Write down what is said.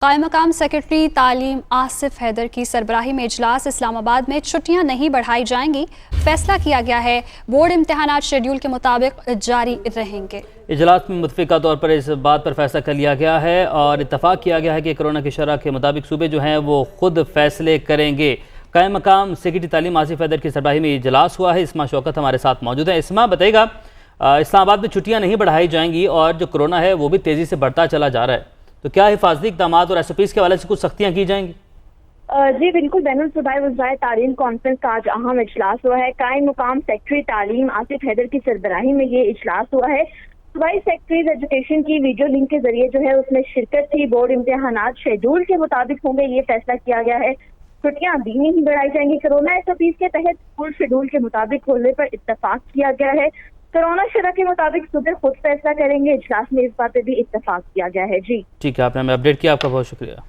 कायम-मकाम secretary तालीम आसिफ हैदर की सरबराही में इजलास। इस्लामाबाद में छुट्टियां नहीं बढ़ाई जाएंगी, फैसला किया गया है। बोर्ड इम्तिहानात शेड्यूल के मुताबिक जारी रहेंगे। इजलास में मुतफ़िका तौर पर इस बात पर फैसला कर लिया गया है और इत्तफाक किया गया है कि कोरोना की शरह के मुताबिक सूबे जो हैं वो खुद फैसले करेंगे। कायम-मकाम सेक्रेटरी तालीम आसिफ हैदर की सरबराही में इजलास हुआ है। इस्मा शौकत हमारे साथ मौजूद है। इस्मा, बताइएगा, इस्लामाबाद में छुट्टियाँ नहीं बढ़ाई जाएंगी और जो कोरोना है वो भी तेज़ी से बढ़ता चला जा रहा है, तो क्या हिफाजती इक़दाम और SOPs के हवाले से कुछ सख्तियाँ की जाएंगी? जी बिल्कुल, बैनुल सूबाई वज़ाए तालीम कॉन्फ्रेंस का आज अहम इजलास हुआ है। कायम मुकाम सेक्रेटरी तालीम आसिफ हैदर की सरबराही में ये इजलास हुआ है। सूबाई सेक्रेटरीज एजुकेशन की वीडियो लिंक के जरिए जो है उसमें शिरकत थी। बोर्ड इम्तिहानात शेड्यूल के मुताबिक होंगे, ये फैसला किया गया है। छुट्टियां भी नहीं बढ़ाई जाएंगी। कोरोना SOPs के तहत स्कूल शेड्यूल के मुताबिक खोलने पर इत्तफाक किया गया है। कोरोना शरह के मुताबिक सुबह खुद फैसला करेंगे। इजलास में इस बात पे भी इत्तफाक किया गया है। जी ठीक है, आपने हमें अपडेट किया, आपका बहुत शुक्रिया।